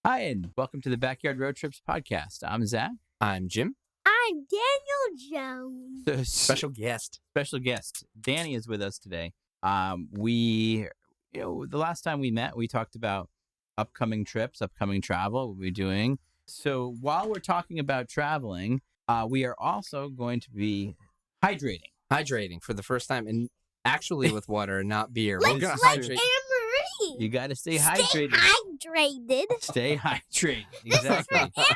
Hi, and welcome to the Backyard Road Trips podcast. I'm Zach. I'm Jim. I'm Daniel Jones. The Special guest. special guest Danny is with us today. The last time we met, we talked about upcoming trips, upcoming travel, what we're doing. So while we're talking about traveling, we are also going to be hydrating. Hydrating for the first time, and actually with water, not beer. We're Like gonna Anne hydrate. Marie. You got to stay Stay hydrated. hydrated. Stay hydrated. This is for Exactly. Anne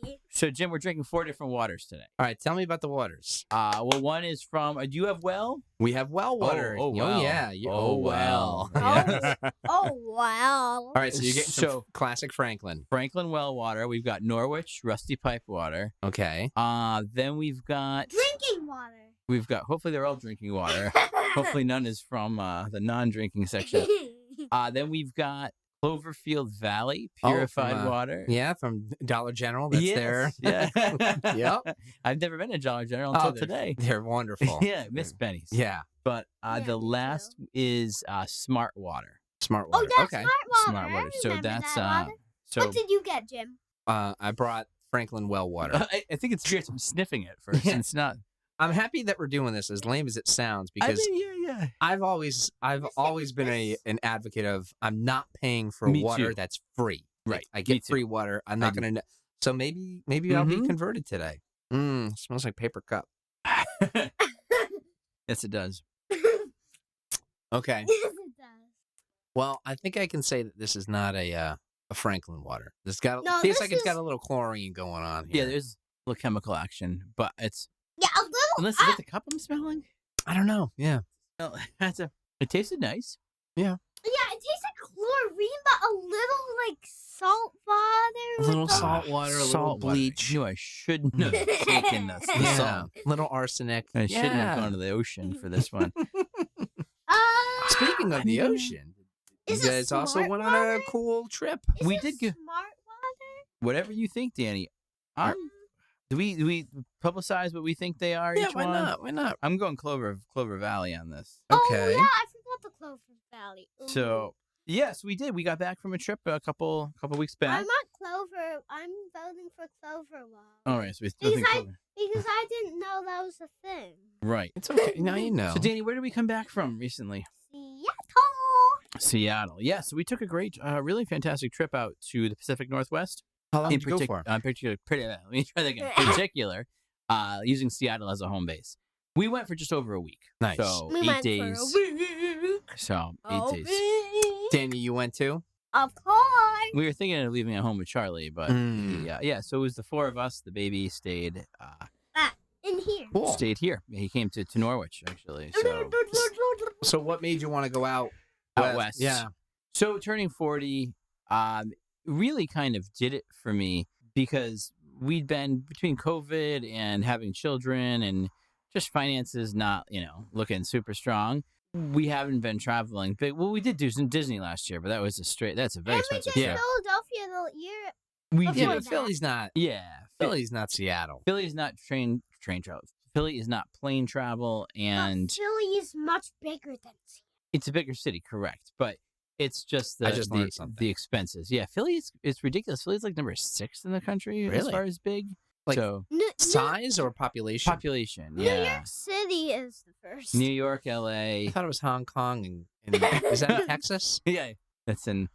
Marie. So, Jim, we're drinking 4 different waters today. All right, tell me about the waters. Well, one is from. Do you have well? We have well water. oh, well. yeah. Oh, well. Yeah. Oh, wow. All right, so you're getting some So- classic Franklin. Franklin well water. We've got Norwich Rusty Pipe water. Okay. Then we've got Drinking water. hopefully they're all drinking water. Hopefully none is from the non-drinking section. Then we've got Cloverfield Valley purified from, water. Yeah, from Dollar General. That's there. Yeah. Yep. I've never been to Dollar General until they're- today. They're wonderful. Yeah, Miss Benny's. Yeah. But Yeah, the me last is Smart Water. Smart Oh, water. that's okay. smart water. Smart I water. So remember that's that water. so What did you get, Jim? I brought Franklin well water. I think it's weird. I'm sniffing it first. Yeah. And it's not. I'm happy that we're doing this, as lame as it sounds, because I mean, yeah. I've always been an advocate of I'm not paying for Me water too. that's free. Right. I Me get too. free water. I'm I not do. gonna. So maybe I'll be Mhm. converted today. Smells like paper cup. Yes, it does. Okay. Yes, it does. Well, I think I can say that this is not a Franklin water. This got No, feels this like it's got is- a little chlorine going on Yeah, here. there's a little chemical action, but it's Yeah, a little. unless is it the cup I'm smelling. I don't know. Yeah. No, it tasted nice. Yeah, it tastes like chlorine, but a little like salt water. A little with the- salt water, a little Salt water. bleach. I knew I shouldn't have taken the Yeah. salt. Little arsenic. I shouldn't have Yeah. gone to the ocean for this one. Speaking I of the didn't- ocean, Is you it guys also smart went on a water? cool trip. Is We it did go- smart water. Whatever you think, Danny. Do we publicize what we think they are? Yeah, each why one? not? Why not? I'm going Clover Valley on this. Oh Okay. yeah, I forgot the Clover Valley. Ooh. So yes, we did. We got back from a trip a couple weeks back. I'm not Clover. I'm voting for Clover Water. All right, so we still think Because Clover. Because I didn't know that was a thing. Right. It's okay. Now you know. So Danny, where did we come back from recently? Seattle. Seattle. Yeah, so we took a great, really fantastic trip out to the Pacific Northwest. How long In did you go partic- for? let me try that again. In particular, using Seattle as a home base. We went for just over a week. Nice. So We 8 went days. for a week. So 8 A days. week. Danny, you went too? Of course. We were thinking of leaving at home with Charlie, but yeah. So it was the 4 of us. The baby stayed In here. Cool. stayed here. He came to Norwich actually. So what made you want to go out Out west. Yeah. So turning 40 really kind of did it for me because we'd been between COVID and having children and just finances not, looking super strong. We haven't been traveling big. Well, we did do some Disney last year, but that's a very And we expensive did trip. Philadelphia the year. We Yeah, did. Before but that. Philly's not. Yeah. Philly's not Seattle. Philly is not train travel. Philly is not plane travel, and Philly is much bigger than Seattle. it's a bigger city, correct? But it's just I just learned the something. expenses. Yeah, Philly is it's ridiculous. Philly's like number 6 in the country as Really? far as big. Like, so Size or population? population, New yeah. York City is the first. New York, I L.A. thought it was Hong Kong and is that in Texas? Yeah, that's in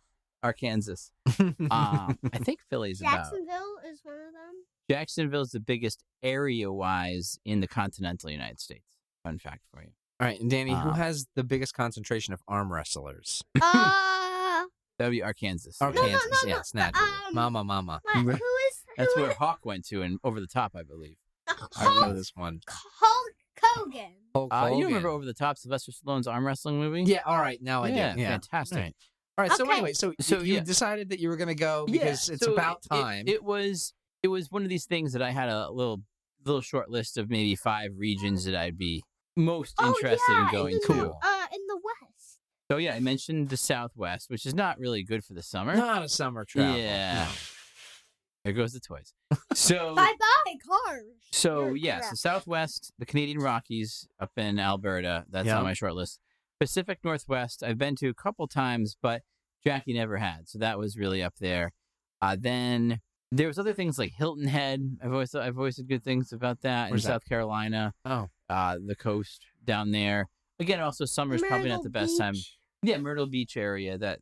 Arkansas. I think Philly's about Jacksonville is one of them. Jacksonville's the biggest area-wise in the continental United States. Fun fact for you. All right, and Danny, who Uh, has the biggest concentration of arm wrestlers? Uh, That would be Arkansas. Arkansas. no, Yes, naturally. um, Mama. who is? That's who where is- Hawk went to, and Over the Top, I believe. I know Hulk this one. Hogan. Hulk You Hogan. remember Over the Top, Sylvester Stallone's arm wrestling movie? Yeah, all right, now I do. Yeah, fantastic. All right. All right, so Okay. anyway, so you yeah. decided that you were going to go because it's so about time. It was one of these things that I had a little short list of maybe 5 regions that I'd be most interested in going in to. the, in the West. So yeah, I mentioned the Southwest, which is not really good for the summer. Not a summer travel. Yeah. No. There goes the toys. So Bye like cars. So You're yes, the correct. Southwest, the Canadian Rockies up in Alberta. That's Yeah. on my short list. Pacific Northwest, I've been to a couple times, but Jackie never had, so that was really up there. Then there was other things like Hilton Head. I've always said good things about that Where's in that? South Carolina. Oh, The coast down there. Again, also summer's probably not the best time. Beach. Yeah, Myrtle Beach area, that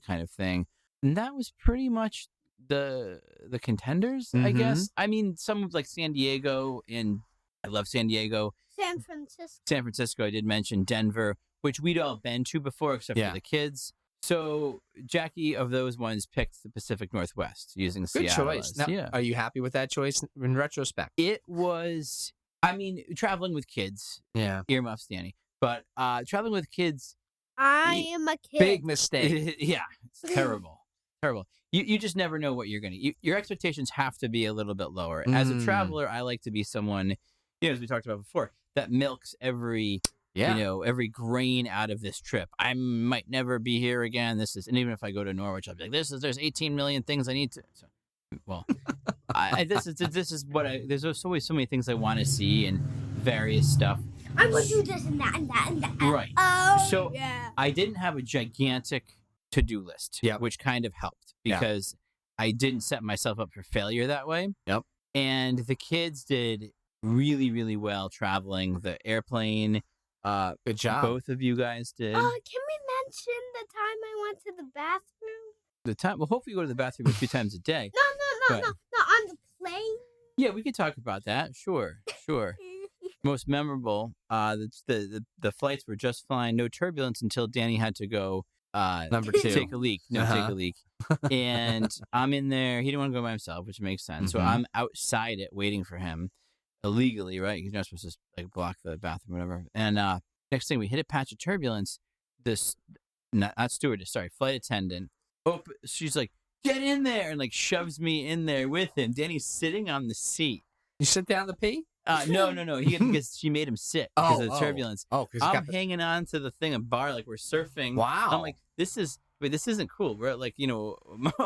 kind of thing. And that was pretty much the contenders, I Mhm. guess. I mean, some like San Diego, and I love San Diego. San Francisco. San Francisco, I did mention Denver, which we'd all been to before, except Yeah. for the kids. So Jackie, of those ones, picked the Pacific Northwest using good Seattle. choice. as- Now, yeah, are you happy with that choice in retrospect? it was. I mean, traveling with kids, Yeah. earmuffs, Danny. But traveling with kids, I am a kid. Big mistake. yeah, it's terrible, terrible. You just never know what you're gonna. Your expectations have to be a little bit lower. As a Mm. traveler, I like to be someone, as we talked about before, that milks every Yeah. every grain out of this trip. I might never be here again. And even if I go to Norwich, I'll be like, there's 18 million things I need to. So, well, this is what there's always so many things I want to see and various stuff. I would do this and that and that and that. Right. Oh, So, yeah. I didn't have a gigantic to-do list, Yep. which kind of helped Yeah. because I didn't set myself up for failure that way. Yep. And the kids did really, really well traveling the airplane. Good job. Both of you guys did. Can we mention the time I went to the bathroom? The time. Well, hopefully you go to the bathroom a few times a day. No, But- on the plane. Yeah, we could talk about that. Sure. Most memorable. The flights were just fine. No turbulence until Danny had to go. Number two. Take a leak. No, Uh-huh. take a leak. And I'm in there. He didn't want to go by himself, which makes sense. So Mhm. I'm outside it waiting for him illegally, right? You're not supposed to like block the bathroom or whatever. And next thing, we hit a patch of turbulence. This not stewardess, sorry, flight attendant. She's like, get in there, and like shoves me in there with him. Danny's sitting on the seat. You sit down to pee? No. Because she made him sit because of the Oh. turbulence. Oh, because I'm hanging on to the thing of bar like we're surfing. Wow. I'm like, this isn't cool. We're at like, a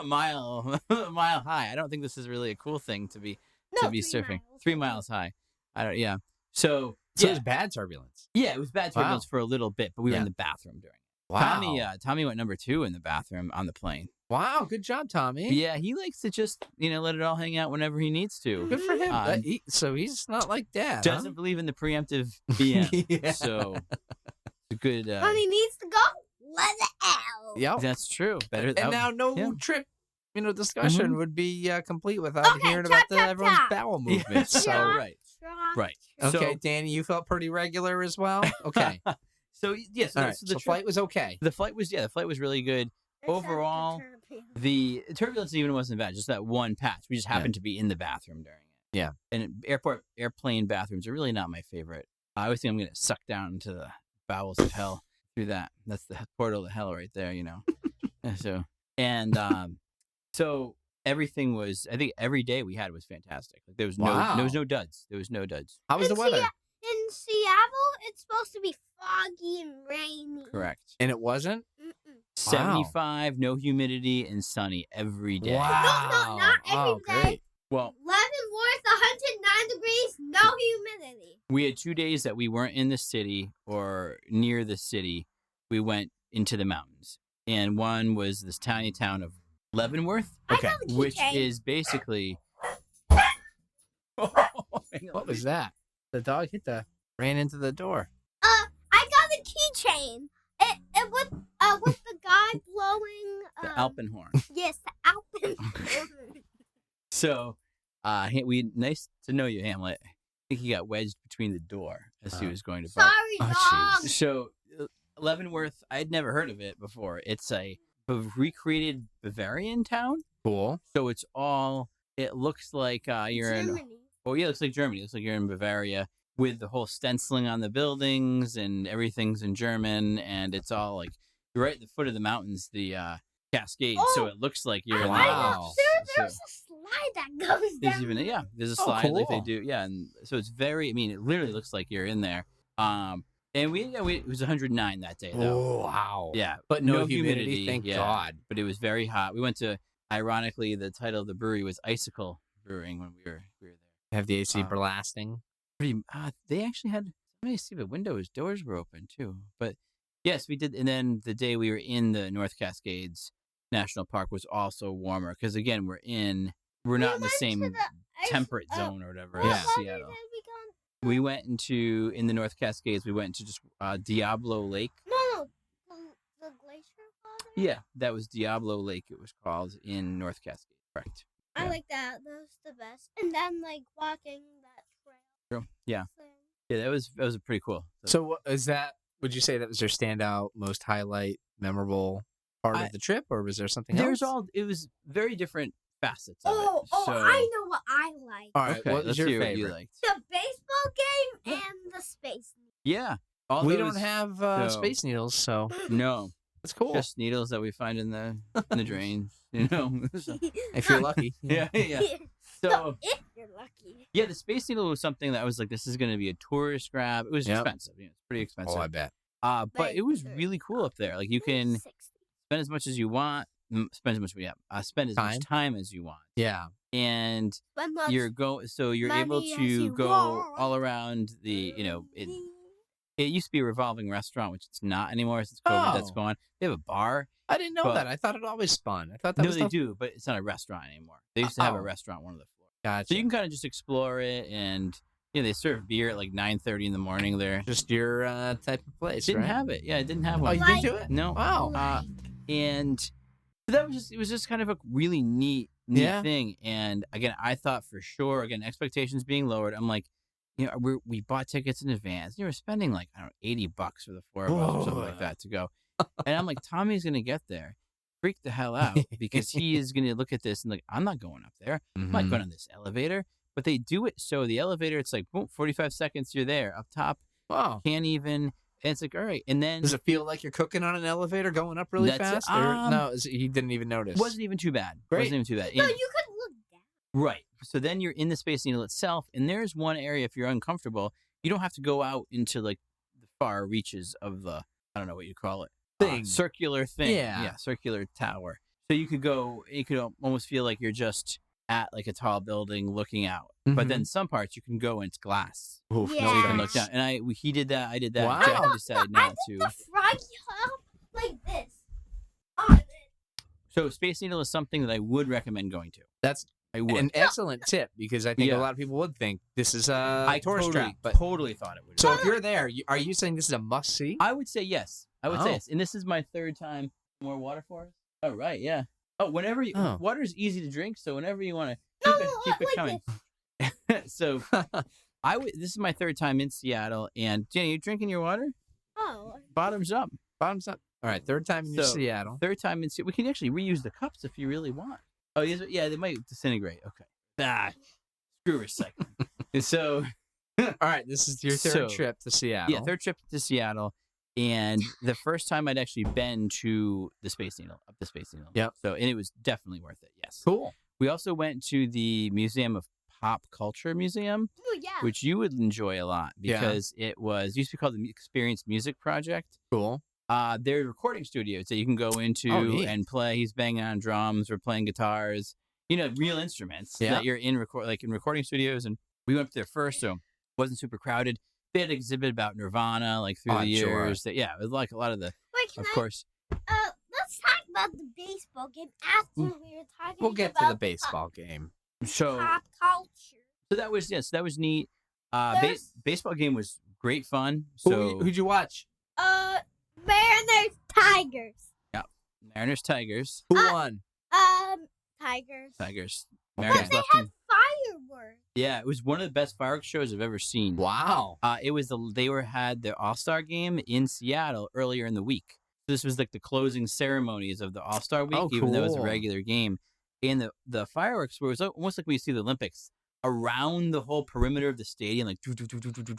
mile high. I don't think this is really a cool thing to be No, to be 3 surfing. miles. 3 miles high. I don't. Yeah. So So yeah, it's bad turbulence. yeah, it was bad Wow. turbulence for a little bit, but we were Yeah. in the bathroom during it. Wow. Tommy went number 2 in the bathroom on the plane. Wow. Good job, Tommy. Yeah, he likes to just let it all hang out whenever he needs to. Good for him. Uh, So he's not like Dad. Doesn't believe in the preemptive BM. Yeah. So it's a good. When he needs to go, let it out. Yep. That's true. Better. And now no yeah. trip, discussion would be complete without Okay, hearing chop, about chop, everyone's chop. bowel Yeah, movements. so So, right. Right. okay, So, Danny, you felt pretty regular as well. Okay. so yes, All right. so So the flight was okay. the flight was really good. Overall, The turbulence even wasn't bad. Just that one patch. We just happened to be in the bathroom during it. Yeah. And airplane bathrooms are really not my favorite. I always think I'm gonna suck down into the bowels of hell through that. That's the portal to hell right there. And so everything was. I think every day we had was fantastic. Like there was Wow. no duds. There was no duds. How was the weather? In Seattle, it's supposed to be foggy and rainy. Correct. And it wasn't? Mm-mm. 75, no humidity, and sunny every day. Wow. not every Oh, day. great. Well, Leavenworth, 109 degrees, no humidity. we had 2 days that we weren't in the city or near the city. We went into the mountains. And one was this tiny town of Leavenworth, I Okay. got the which keychain. is basically. What was that? The dog ran into the door. I got the keychain. It with the guy blowing. The Alpenhorn. Yes, the Alpenhorn. So, nice to know you, Hamlet. I think he got wedged between the door as he was going to bark. Sorry, Oh, dog. So, Leavenworth, I'd never heard of it before. It's a recreated Bavarian town. Cool. So it's all. It looks like you're in. Germany. Oh yeah, it looks like Germany. It looks like you're in Bavaria with the whole stenciling on the buildings and everything's in German, and it's all like you're right at the foot of the mountains, the Cascades. So Oh, it looks like you're in. I know. Wow. There's a slide that goes There's down. even there's a Oh, slide like they cool. do. Yeah, and so it's very. I mean, it literally looks like you're in there. And we it was 109 that day though. Oh, wow. Yeah, But no humidity, thank yeah, God. But it was very hot. We went to. Ironically, the title of the brewery was Icicle Brewing when we were there. Have the AC Uh, blasting. They actually had. Let me see the windows, doors were open too. But yes, we did. And then the day we were in the North Cascades National Park was also warmer because again we're We not in the went to same the ice- temperate zone or whatever what as Yeah. water Seattle. did we go? We went in the North Cascades. We went to just Diablo Lake. No, the glacier water. Yeah, that was Diablo Lake. It was called in North Cascades. Correct. I Yeah. like that. That was the best. And then like walking that trail True. Yeah, thing. yeah, that was pretty cool. So what is that? Would you say that was your standout, most highlight, memorable part I- of the trip, or was there something There's else? all. It was very different facets of Oh, it. So, I know what I like. All right, okay, what was let's your hear favorite? what you liked. The baseball game and the space. Yeah, all We those- don't have so- Space Needles, so no. that's cool. Just needles that we find in the drains. You know. So, If you're lucky. yeah, yeah. So So if you're lucky. yeah, the Space Needle was something that I was like, this is going to be a tourist grab. It was Yep. expensive. You know, it's pretty expensive. Oh, I bet. But Like it was 30. really cool up there. Like you can 60. spend as much as you want. Spend as much spend as Time? much time as you want, Yeah. and But not you're able money as to you go want. all around the. You know, it used to be a revolving restaurant, which it's not anymore since COVID. That's Oh. gone. They have a bar. I didn't know But- that. I thought it always spun. I thought that No, was they the... do, but it's not a restaurant anymore. They used to have a Oh. restaurant on one of the floors, Gotcha. so you can kind of just explore it, and they serve beer at like 9:30 in the morning there. Just your type of place, Didn't right? have it. Yeah, I didn't have Oh, one. you didn't do it? No. Wow. And so that was just kind of a really neat Yeah. thing. And again, I thought for sure, again, expectations being lowered, I'm like, we bought tickets in advance. You were spending like, I don't know, $80 for the 4 of us or something like Whoa. that to go. And I'm like, Tommy's gonna get there, freak the hell out, because he is gonna look at this and like, I'm not going up there. I'm not Mhm. going on this elevator. But they do it so the elevator, it's like boom, 45 seconds, you're there up top. Wow. Can't even. And it's like, all right. And then Does it feel like you're cooking on an elevator going up really That's- fast? Or, um, no, he didn't even notice. it wasn't even too bad. Great. Wasn't even too bad. No, And- you could look down. right. So then you're in the Space Needle itself, and there's one area if you're uncomfortable, you don't have to go out into like the far reaches of the I don't know what you call it Thing. circular thing. Yeah. circular tower. So you could go. You could almost feel like you're just at like a tall building looking out. But then some parts you can go and it's glass. Oof, Yeah. So you no can look thanks. down. And he did that. I did that. Wow. Jackie decided I not did to. the froggy hop like this. On it. So Space Needle is something that I would recommend going to. That's I would. an excellent tip because I think Yeah. a lot of people would think this is a I tourist totally, trap. But totally thought it would. so if you're there, are you saying this is a must see? I would say yes. I would say Oh. yes. And this is my third time. More water for us? Oh, right. Yeah. Oh, whenever you. Oh. Water is easy to drink, so whenever you want to No, keep it like coming. this. So this is my third time in Seattle. And Jenny, you drinking your water? Oh. Bottoms up. Bottoms up. All right, third time in So- Seattle. Third time in Seattle. We can actually reuse the cups if you really want. Oh, yes, yeah, they might disintegrate. Okay. Screw recycling. And so. All right, this is your third So- trip to Seattle. Yeah, third trip to Seattle, and the first time I'd actually been to the Space Needle, up the Space Needle. Yep. So, and it was definitely worth it. Yes. Cool. We also went to the Museum of Pop Culture Museum, Oh, yeah. which you would enjoy a lot Yeah. because it used to be called the Experience Music Project. Cool. They're recording studios that you can go into Oh, neat. and play. He's banging on drums or playing guitars, real instruments Yeah. that you're in recording studios. And we went up there first, so it wasn't super crowded. They had an exhibit about Nirvana, like through Oh, the I'm sure. years. That, yeah, it was like a lot of the, Wait, can of I? course. Let's talk about the baseball game after we were talking. We'll get to about the baseball game. So, pop culture. so that was neat. There's- Baseball game was great fun. Who, So who'd you watch? Mariners, Tigers. Mariners, Tigers, Who won? Tigers. Tigers. Okay. Mariners But they left had them. fireworks. Yeah, it was one of the best fireworks shows I've ever seen. Wow. It was had their All-Star game in Seattle earlier in the week. So this was like the closing ceremonies of the All-Star week, Oh, even though it was a cool. regular game. And the fireworks were almost like we see the Olympics around the whole perimeter of the stadium, like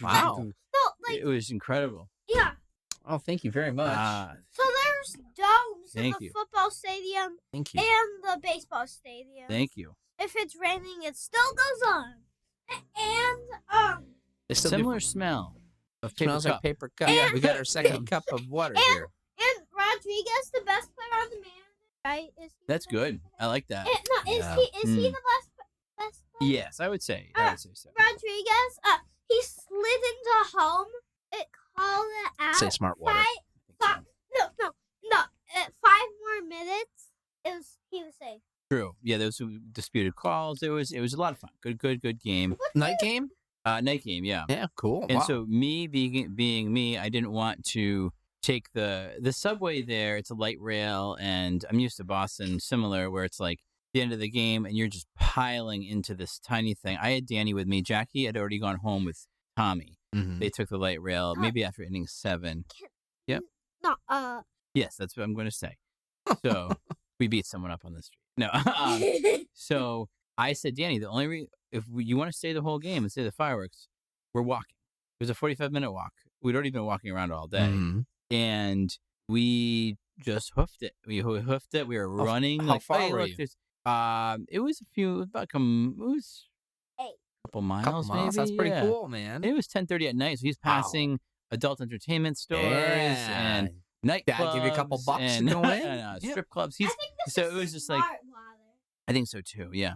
Wow. No, like It was incredible. yeah. Oh, thank you very much. So there's domes in Thank the you. football stadium thank you. and the baseball stadium. Thank you. If it's raining, it still goes on. And They still do- Similar smell of paper smells cup. like paper cup. And- We got our second cup of water here. and Rodriguez, the best player on the man, right? Is he That's the good. best I like that. player? No, Yeah. is he Mm. the best player? Yes, I would say. I would say so. Rodriguez, he slid into home. It called it out. Say smart water. No. 5 more minutes. He was safe. True. Yeah, there was some disputed calls. It was a lot of fun. Good game. Night game? Night game. Yeah. Yeah, cool. And Wow. so me being me, I didn't want to take the subway there. It's a light rail, and I'm used to Boston, similar, where it's like the end of the game, and you're just piling into this tiny thing. I had Danny with me. Jackie had already gone home with Tommy. Mhm. They took the light rail maybe after inning 7. Yep. No. Yes, that's what I'm going to say. So we beat someone up on the street. No. So I said, Danny, the only if you want to stay the whole game and stay the fireworks, we're walking. It was a 45-minute walk. We'd already been walking around all day, Mhm. and we just hoofed it. We hoofed it. We were running. How like, far hey, were look, you? it was it was a couple miles, Couple miles. maybe. That's pretty yeah. cool, man. It was 10:30 at night, so he's Wow. passing adult entertainment stores and nightclubs. Dad give you a couple bucks and, to go in? and, Yep. strip clubs. I He's think this so is it was just like smart water. I think so too. Yeah,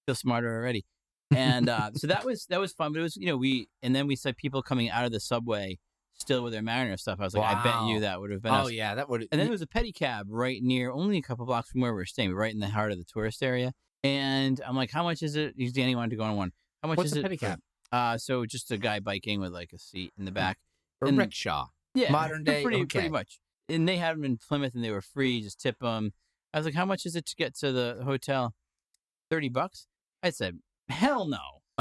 feel smarter already. And so that was fun. But it was we saw people coming out of the subway still with their Mariner stuff. I was like, I bet you Wow. that would have been Oh, us. yeah, that would. And then there was a pedicab right near, only a couple blocks from where we were staying, right in the heart of the tourist area. And I'm like, how much is it? Danny wanted to go on one. How much What's is a it? pedicab? So just a guy biking with like a seat in the back. Or and- rickshaw. Yeah, Modern day, pretty okay. much. And they had them in Plymouth, and they were free. Just tip them. I was like, "How much is it to get to the hotel? $30." I said, "Hell no!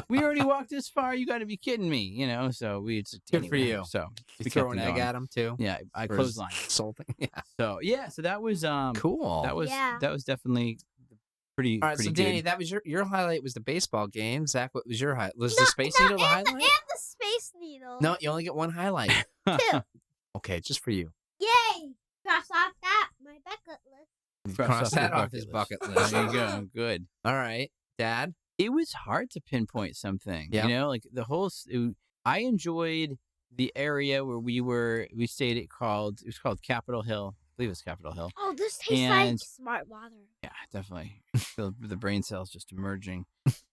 We already walked this far. You got to be kidding me!" So we just Good for you. So You we throw kept an it egg going. at him, too? Yeah, I For his clothesline. Salting. Yeah. So that was Cool. that was Yeah. that was definitely pretty. All right, pretty so Danny, good. that was your highlight was the baseball game. Zach, what was your highlight? Was No, the Space no, Needle the and highlight? and the Space Needle. No, you only get one highlight. 2. Okay, just for you. Yay! Cross off that my bucket list. Cross that your off his bucket list. There you go. Good. All right, Dad. It was hard to pinpoint something. Yeah. Like the whole. I enjoyed the area where we stayed. It was called Capitol Hill. I believe it's Capitol Hill. Oh, this tastes like And- smart water. Yeah, definitely. the brain cells just emerging.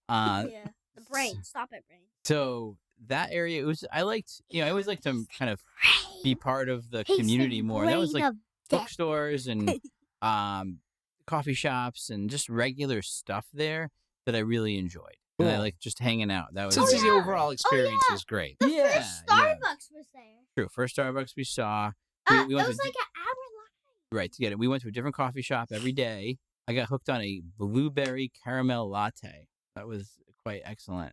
Yeah. The brain. Stop it, brain. So that area, I liked. I always like to kind of be part of the Tastes community like more. That was brain like of death. bookstores and coffee shops and just regular stuff there that I really enjoyed. And I Cool. like just hanging out. That was Since yeah. the overall experience yeah. was great. The Yeah, first yeah. Starbucks was there. true. First Starbucks we saw. It went was to like an hour Right, to get it. We went to a different coffee shop every day. I got hooked on a blueberry caramel latte. That was quite excellent.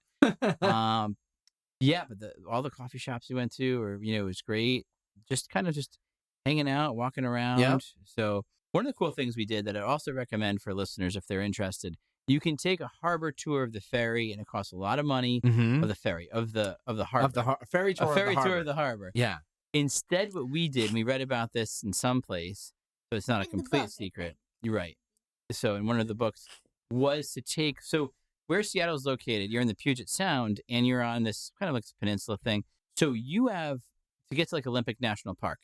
Yeah, but all the coffee shops we went to, it was great. Just kind of just hanging out, walking around. So one of the cool things we did that I also recommend for listeners if they're interested, you can take a harbor tour of the ferry, and it costs a lot of money. Mm-hmm. Of the ferry, of the harbor, Of the ferry tour. a ferry of the tour harbor. of the harbor. Yeah. Instead, what we did, and we read about this in some place, so it's not a In the complete book, I secret. think. You're right. So in one of the books was to take, so where Seattle's located, you're in the Puget Sound, and you're on this kind of like this peninsula thing. So you have to get to like Olympic National Park.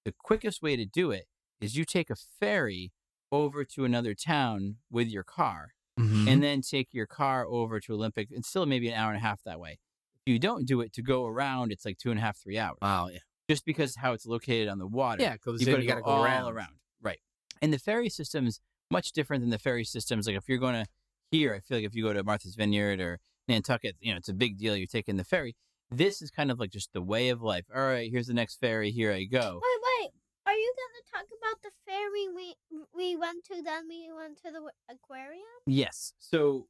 The quickest way to do it is you take a ferry over to another town with your car, Mm-hmm. and then take your car over to Olympic. It's still maybe an hour and a half that way. If you don't do it to go around, it's like 2.5, 3 hours. Wow. Yeah. Just because how it's located on the water. Yeah, because You've then got you to got to go go all around. Right. And the ferry system's much different than the ferry systems. Like if you're going to here, I feel like if you go to Martha's Vineyard or Nantucket, it's a big deal. You're taking the ferry. This is kind of like just the way of life. All right, here's the next ferry. Here I go. Wait. Are you gonna talk about the ferry we went to? Then we went to the aquarium. Yes. So,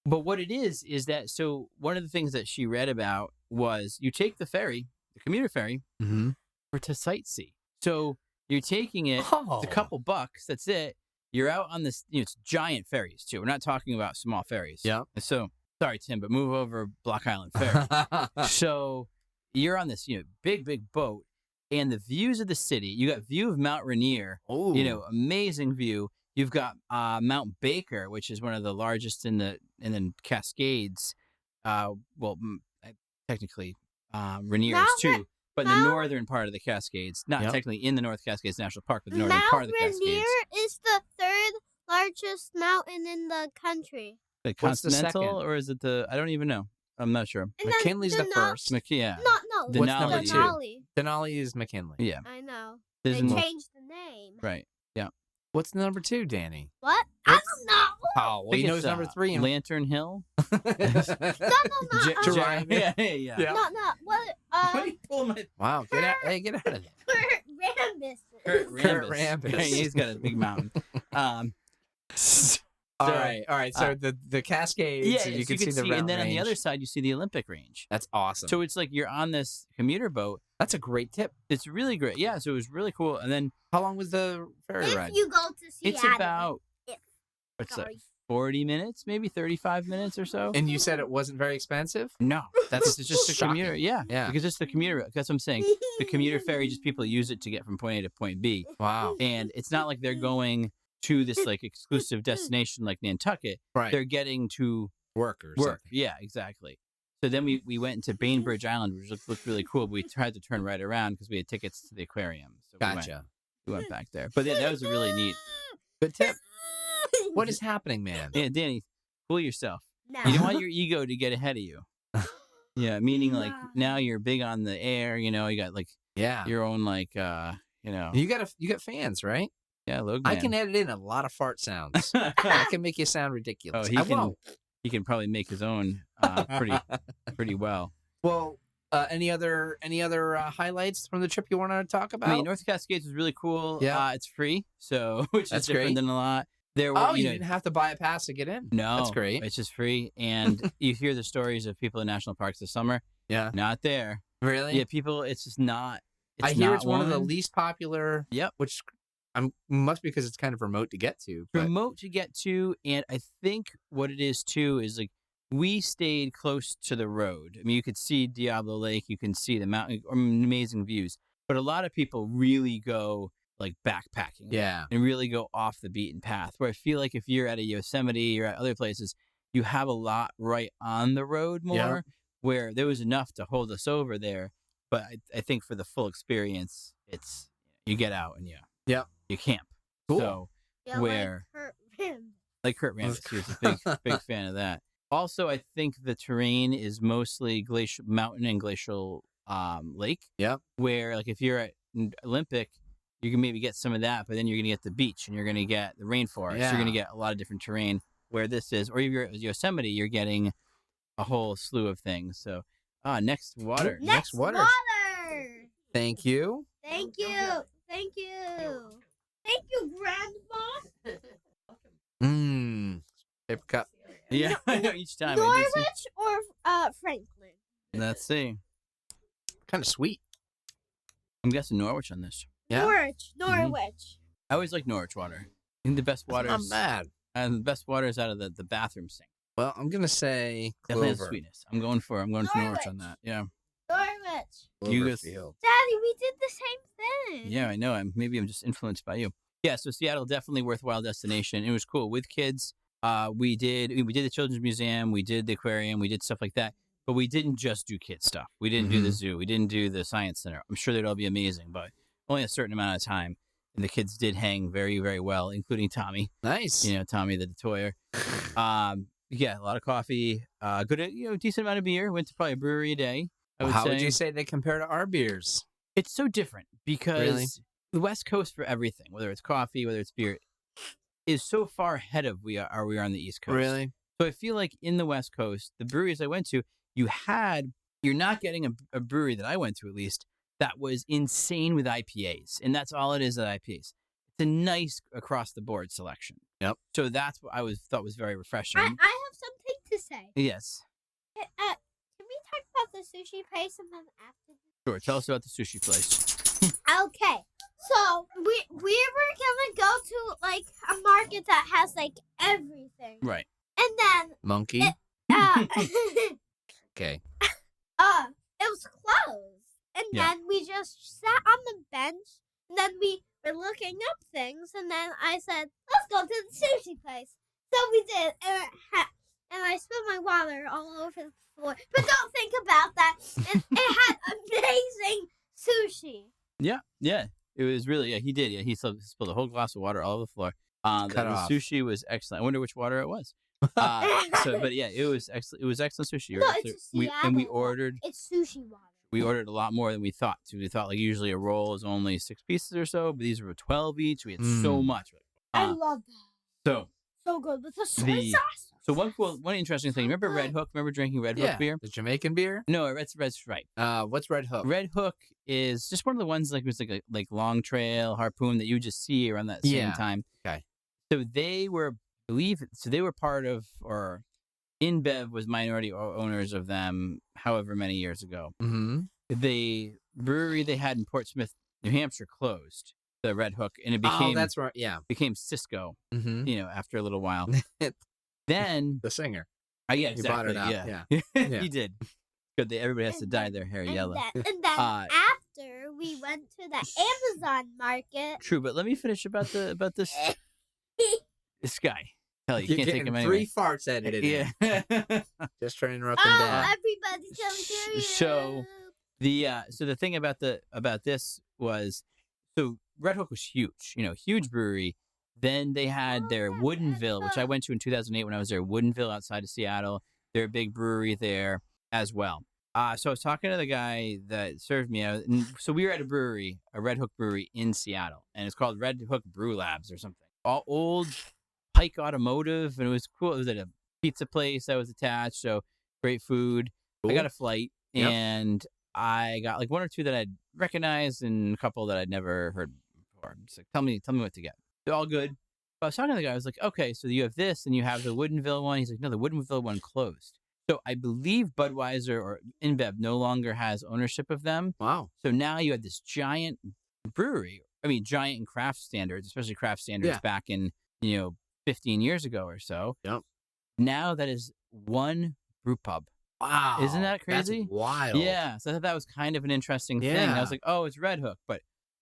but what it is that, so one of the things that she read about was you take the ferry, the commuter ferry, Mm-hmm. to sightsee. So you're taking it. Oh. It's a couple bucks. That's it. You're out on this. It's giant ferries too. We're not talking about small ferries. Yeah. So sorry, Tim, but move over Block Island Ferry. So you're on this, big boat, and the views of the city. You got view of Mount Rainier. Oh. Amazing view. You've got Mount Baker, which is one of the largest in the Cascades. Technically, Rainier is Mount too. But in the Mount- northern part of the Cascades, not Yep. technically in the North Cascades National Park, but the northern Mount part of the Rainier Cascades. is the third largest mountain in the country. The What's the Continental, second? or is it the? I don't even know. I'm not sure. And then McKinley's the Denali- first. Yeah. No. Denali. What's number two? Denali. Denali is McKinley. Yeah. I know. There's They no- changed the name. Right. What's the number 2, Danny? What? I don't know. Oh, well, I he think knows it's, number 3. And... Lantern Hill. No. Jeremy. Yeah. Yeah. No. What? What are you pulling my Wow, get out! Hey, get out of there. Rambus. Kurt Rambis. Rambis. He's got a big mountain. All So, right. So the Cascades, Yeah, so you so can see the mountain and then on the range. other side you see the Olympic range. That's awesome. So it's like you're on this commuter boat. That's a great tip. It's really great. Yeah, so it was really cool. And then How long was the ferry If ride? you go to Seattle. it's about If- what's that? Sorry. 40 minutes, maybe 35 minutes or so. And you said it wasn't very expensive? No, That's it's just a shocking. commuter. Yeah, Yeah. because it's the commuter. That's what I'm saying. The commuter ferry, just people use it to get from point A to point B, Wow. and it's not like they're going to this like exclusive destination like Nantucket. Right. They're getting to Work or work. something. Yeah, exactly. So then we went into Bainbridge Island, which looked really cool. But we tried to turn right around because we had tickets to the aquarium. So Gotcha. we went back there. But yeah, that was a really neat. Good tip. What is happening, man? Yeah, Danny, fool yourself. No. You don't want your ego to get ahead of you. Yeah, meaning like Nah. now you're big on the air. You know, you got like Yeah. your own like you know. You got fans, right? Yeah, Logan. I can edit in a lot of fart sounds. I can make you sound ridiculous. Oh, he I can. won't. He can probably make his own pretty well. Well, any other highlights from the trip you want to talk about? I mean, North Cascades was really cool. Yeah. It's free, so which That's is different great. than a lot. There were, oh, you you know, didn't have to buy a pass to get in. no, That's great. It's just free, and you hear the stories of people in national parks this summer. Yeah. Not there. Really? Yeah, people. It's just not. I hear not it's one of the least popular. Yep. Which must be because it's kind of remote to get to. But remote to get to, and I think what it is too is like we stayed close to the road. I mean, you could see Diablo Lake, you can see the mountain, amazing views. But a lot of people really go like backpacking, yeah. and really go off the beaten path. Where I feel like if you're at a Yosemite or at other places, you have a lot right on the road more. Yeah. Where there was enough to hold us over there, but I think for the full experience, it's you get out and you camp. Cool. So Yeah, where- like Kurt Rambis. like Kurt Rambis, he was a big fan of that. Also, I think the terrain is mostly glacial mountain and glacial lake. Yep. Where like if you're at Olympic, you can maybe get some of that, but then you're gonna get the beach and you're gonna get the rainforest. Yeah. You're gonna get a lot of different terrain. Where this is, or if you're at Yosemite, you're getting a whole slew of things. So, next water. Next water. water. Thank you. Thank you. Thank you. Thank you, Grandma. Mmm. Paper cup. Yeah, I know each time. I do see- Norwich or Franklin? Let's see. Kind of sweet. I'm guessing Norwich on this. Yeah. Norwich. I always like Norwich water. I think the best water Not is bad. the best water is out of the bathroom sink. Well, I'm gonna say Definitely has Clover. sweetness. I'm going for Norwich Norwich. on that. Yeah. Norwich. You guys- Cloverfield. Daddy, we did the same thing. Yeah, I know. Maybe I'm just influenced by you. Yeah, so Seattle definitely worthwhile destination. It was cool with kids. We did the Children's Museum, we did the aquarium, we did stuff like that. But we didn't just do kid stuff. We didn't do the zoo. We didn't do the science center. I'm sure they'd all be amazing, but only a certain amount of time. And the kids did hang very, very well, including Tommy. Nice. You know, Tommy the toyer. Yeah, a lot of coffee. Good, decent amount of beer. Went to probably a brewery a day. I would How say. would you say they compare to our beers? It's so different because Really? the West Coast for everything, whether it's coffee, whether it's beer, is so far ahead of we are on the East Coast. Really? So I feel like in the West Coast, the breweries I went to, you're not getting a brewery that I went to at least that was insane with IPAs, and that's all it is at IPAs. It's a nice across the board selection. Yep. So that's what thought was very refreshing. I have something to say. Yes. Can we talk about the sushi place and then after? Sure. Tell us about the sushi place. Okay, so we were gonna go to like a market that has like everything, Right. and then Monkey. Okay. it was closed, and Yeah. then we just sat on the bench, and then we were looking up things, and then I said, "Let's go to the sushi place." So we did, and I spilled my water all over the floor. But don't think about that. It had amazing sushi. Yeah. Yeah. It was really. Yeah. He did. Yeah. He spilled a whole glass of water all over the floor. Cut the off. sushi was excellent. I wonder which water it was. But yeah, it was excellent. It was excellent sushi. No, Right? it's So we Seattle. ordered It's sushi water. a lot more than we thought. So we thought like usually a roll is only 6 pieces or so, but these were 12 each. We had so much. I Uh, love that. so So good with the soy the- sauce. so one interesting thing. Remember Red Hook? Remember drinking Red Hook beer? The Jamaican beer. No, that's right. What's Red Hook? Red Hook is just one of the ones like it was like a Long Trail Harpoon that you just see around that same Yeah. time. Okay. So they were they were part of, or InBev was minority owners of them however many years ago. Mm-hmm. The brewery they had in Portsmouth, New Hampshire closed, the Red Hook, and it became that's right. Yeah. became Cisco, Mm-hmm. after a little while. Then The singer. yeah, He brought exactly. it out, Yeah. Yeah. He did. Good. Everybody has to And dye then- their hair And yellow. then, after we went to the Amazon market. True, but let me finish about this this guy. Hell, you You're can't take getting him 3 anyway. farts edited in. Yeah. Just trying to interrupt them Oh, down. everybody's telling So- the thing about this was, so Red Hook was huge, huge brewery. Then they had their Woodinville, which I went to in 2008 when I was there. Woodinville outside of Seattle. They're a big brewery there as well. So I was talking to the guy that served me. So we were at a Red Hook brewery in Seattle, and it's called Red Hook Brew Labs or something. All old Pike Automotive, and it was cool. It was at a pizza place that was attached, so great food. I got a flight, Yep. and I got like 1 or 2 that I'd recognized, and a couple that I'd never heard before. Just like, tell me what to get. They're all good. But I was talking to the guy. I was like, okay, so you have this, and you have the Woodinville one. He's like, no, the Woodinville one closed. So I believe Budweiser or InBev no longer has ownership of them. Wow. So now you had this giant brewery. I mean, giant in craft standards, especially craft standards Yeah. back in 15 years ago or so. Yep. Now that is one brew pub. Wow. Isn't that crazy? That's wild. Yeah. So I thought that was kind of an interesting thing. I Yeah. was like, oh, it's Red Hook, but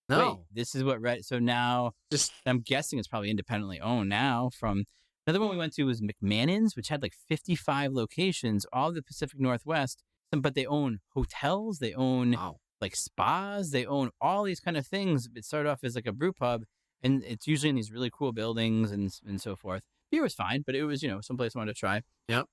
wait, No. this is what Red. So now Just I'm guessing it's probably independently owned now. From another one we went to was McMahon's, which had like 55 locations, all of the Pacific Northwest. But they own hotels, they own wow. like spas, they own all these kind of things. It started off as like a brew pub, and it's usually in these really cool buildings and so forth. Beer was fine, but it was someplace I wanted to try. And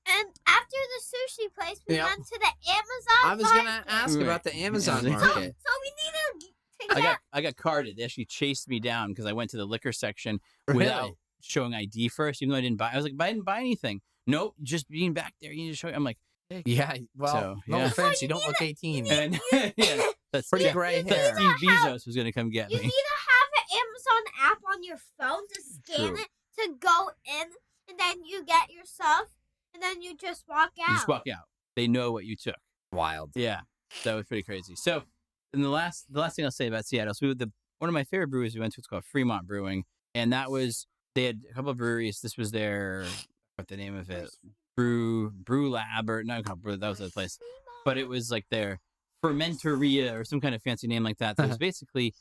after the sushi place, we Yep. went to the Amazon I was gonna market. ask Right. about the Amazon Yeah. market. So we needed to get. I got carded. They actually chased me down because I went to the liquor section Really? without showing ID first, even though I didn't buy. I was like, but I didn't buy anything. Nope, just being back there, you need to show. I'm like, hey. Yeah. Well, So, no yeah. offense, you don't look 18. And yeah, that's Pretty yeah, gray that's hair. Steve Bezos was gonna come get You me. need to have an Amazon app on your phone to scan True. it to go in, and then you get your stuff, and then you just walk out. You just walk out. They know what you took. Wild. Yeah, that was pretty crazy. So, and the last thing I'll say about Seattle, so one of my favorite breweries we went to was called Fremont Brewing, and that was they had a couple of breweries. This was their the name of it, Brew Lab, or not called Brew. That was the place, but it was like their Fermenteria or some kind of fancy name like that. So it was basically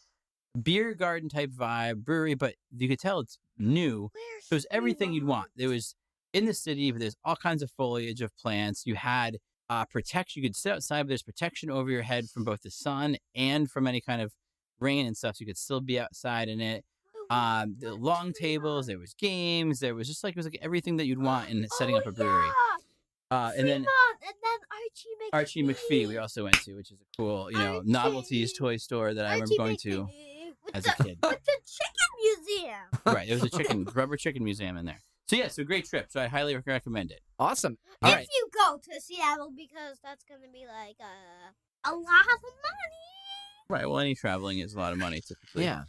beer garden type vibe brewery, but you could tell it's new. So it was everything you'd want. There was in the city, but there's all kinds of foliage of plants. You had protection. You could sit outside, but there's protection over your head from both the sun and from any kind of rain and stuff. So you could still be outside in it. The long tables. There was games. There was just like it was like everything that you'd want in setting up a brewery. And then Archie Archie McPhee we also went to, which is a cool, Archie. novelties toy store that I remember going to as a kid. With the chicken museum. Right, there was a rubber chicken museum in there. So yeah, so great trip. So I highly recommend it. Awesome. All if right. you go to Seattle, because that's gonna be like a lot of money. Right. Well, any traveling is a lot of money typically. Yeah.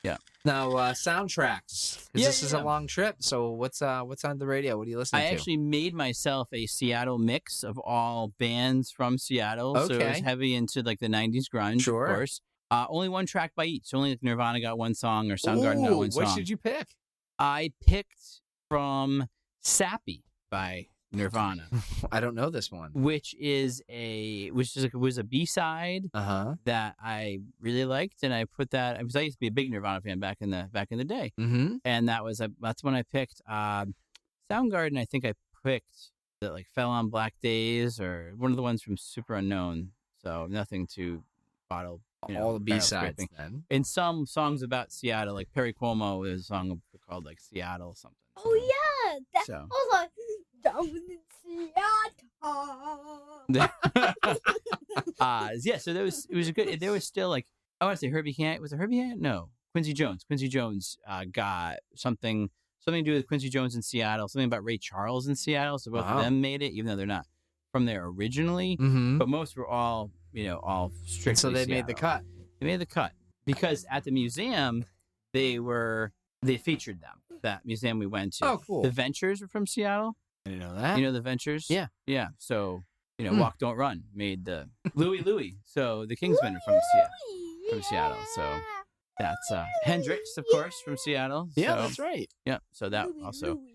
Yeah. Now, soundtracks. 'Cause Yeah, this is yeah. a long trip. So what's on the radio? What are you listening I to? actually made myself a Seattle mix of all bands from Seattle. So it was Okay. heavy into like the 90s grunge, Sure. of course. Only one track by each. Only like Nirvana got one song or Soundgarden got one song. What should you pick? I picked from Sappy by Nirvana, I don't know this one. which was a B-side Uh-huh. that I really liked, and I put that because I used to be a big Nirvana fan back in the day, Mm-hmm. and that's when I picked Soundgarden. I think I picked that like Fell on Black Days or one of the ones from Super Unknown. So nothing too bottle all the barrel B-sides scraping. then. And some songs about Seattle, like Perry Como is a song called like Seattle something. Oh yeah, that So. was like down in Seattle. Yeah, so it was a good. There was still like I want to say Herbie Hancock. Was it Herbie Hancock? No, Quincy Jones. Quincy Jones got something to do with Quincy Jones in Seattle. Something about Ray Charles in Seattle. So both of Wow. them made it, even though they're not from there originally. Mm-hmm. But most were all all strictly. And so they made the Seattle. cut. They made the cut because at the museum they featured them. That museum we went to. Oh, cool. The Ventures were from Seattle. I didn't know that. You know the Ventures? Yeah. Yeah. So, Hmm. Walk Don't Run made the Louie. So the Kingsmen are from Seattle. So that's Hendrix, of course, from Seattle. Yeah, So, that's right. yeah. So that Louie, also Louie.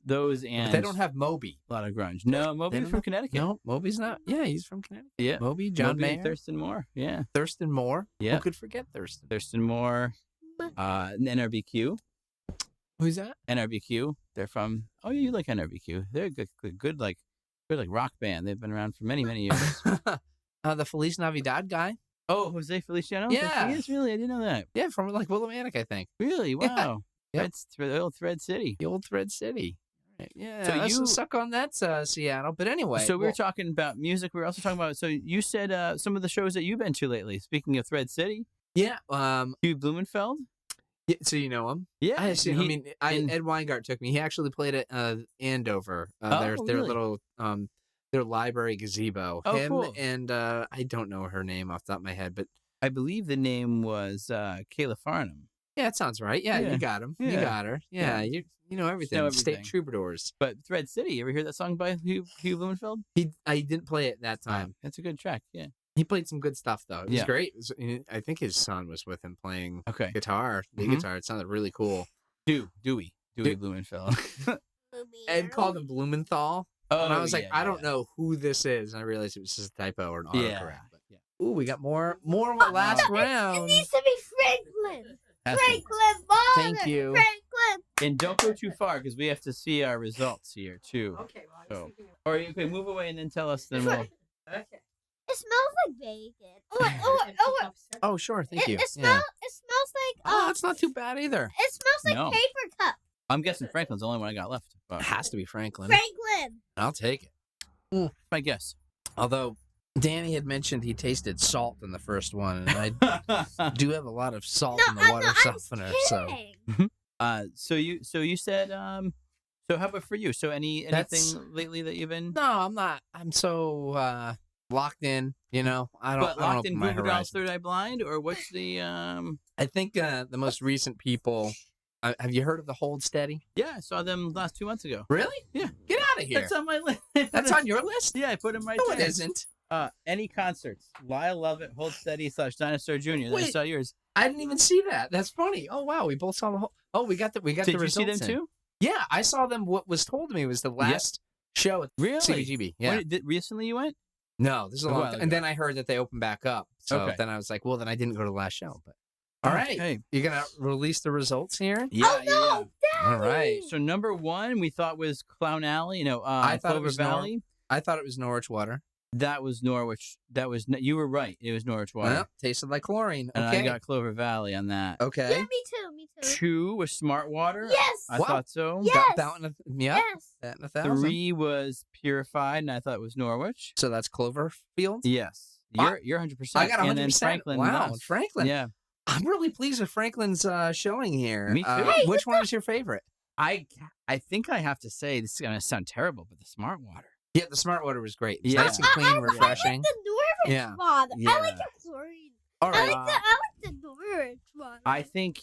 those and But they don't have Moby. a lot of grunge. No, Moby's don't from have- Connecticut. No, Moby's not. Yeah, he's from Connecticut. Yeah. Moby, John Moby, Mayer, Thurston Moore. Yeah. Thurston Moore. Yeah. Who could forget Thurston? Thurston Moore. NRBQ. Who's that? NRBQ. They're from. Oh, you like NRBQ? They're a good like rock band. They've been around for many years. The Feliz Navidad guy. Oh, Jose Feliciano. Yeah. He is really. I didn't know that. Yeah, from like Willimantic, I think. Really? Wow. Yep. That's the old Thread City. The old Thread City. Right. Yeah. So let's you- suck on that, Seattle. But anyway. So we were well, talking about music. We were also talking about. So you said some of the shows that you've been to lately. Speaking of Thread City, Yeah. Hugh Blumenfeld. Yeah, so you know him? Yeah. I assume, he- and- Ed Weingart took me. He actually played at Andover. Their really? little their library gazebo. Oh, Him cool. and I don't know her name off the top of my head, but I believe the name was Kayla Farnham. yeah, that sounds right. Yeah, Yeah. you got him. You Yeah. got her. Yeah, Yeah. you know everything. Know State everything. Troubadours. But Thread City. You ever hear that song by Hugh Blumenfeld? I didn't play it that time. That's a good track. Yeah. He played some good stuff though. It was Yeah. great. I think his son was with him playing Okay. guitar, the Mhm. guitar. It sounded really cool. Dewey Blumenfeld. Ed called him Blumenthal. And I was like, yeah, I don't yeah. know who this is. And I realized it was just a typo or an Yeah. autocorrect. But, Yeah. ooh, we got more last It round. needs to be Franklin. That's it. Franklin Bonner. Thank you. Franklin. And don't go too far because we have to see our results here too. Okay, So, or you can move away and then tell us. Then we'll. It smells like bacon. Oh, Oh, sure. Thank you. It smells like Oh, it's not too bad either. it smells like No. paper cup. I'm guessing Franklin's the only one I got left. It has to be Franklin. Franklin. I'll take it. My guess. Although Danny had mentioned he tasted salt in the first one, and I do have a lot of salt in the water I'm softener. So kidding. So you said so how about for you? So That's- anything lately that you've been no, I'm not. I'm so locked in. You know, I don't. but I don't locked in open my Google Dolls horizon. Third Eye Blind or what's the I think the most recent people. Have you heard of the Hold Steady? Yeah, I saw them last 2 months ago. Really? Yeah. Get out of here. That's on my list. That's on your list? Yeah, I put them right No, there. it isn't. Any concerts. Lyle Lovett, Hold Steady / Dinosaur Jr. Then I Wait. saw yours. I didn't even see that. That's funny. Oh wow, we both saw the whole. Oh, we got the Did the you see results them in. too? Yeah, I saw them. What was told to me was the last show at Really? CBGB. Yeah. Recently you went? No, this is a A long while time. ago. And then I heard that they opened back up. So Okay. then I was like, well, then I didn't go to the last show. But all right, Okay. you gonna release the results here? Yeah, Oh no, Daddy. All right. So number one we thought was Clown Alley. I thought it Clover was Valley. I thought it was Norwich Water. That was Norwich. You were right. It was Norwich Water. Well, tasted like chlorine. And Okay. I got Clover Valley on that. Okay. Yeah, me too. Me too. 2 was Smart Water. Yes. I Wow. thought so. Yeah. Got that one. Yeah. Yes. That and 1,000. 3 was Purified, and I thought it was Norwich. So that's Cloverfield. Yes. Wow. You're 100%. I got 100%. And then Franklin. Wow, lost. and Franklin. Yeah. I'm really pleased with Franklin's showing here. Me too. Hey, Which one was your favorite? I think I have to say this is gonna sound terrible, but the Smart Water. Yeah, the Smart Water was great. It's Yeah. nice and clean, refreshing. I like the Norwich Yeah. water. I Yeah. like the chlorine. All I right. like the Norwich water. I think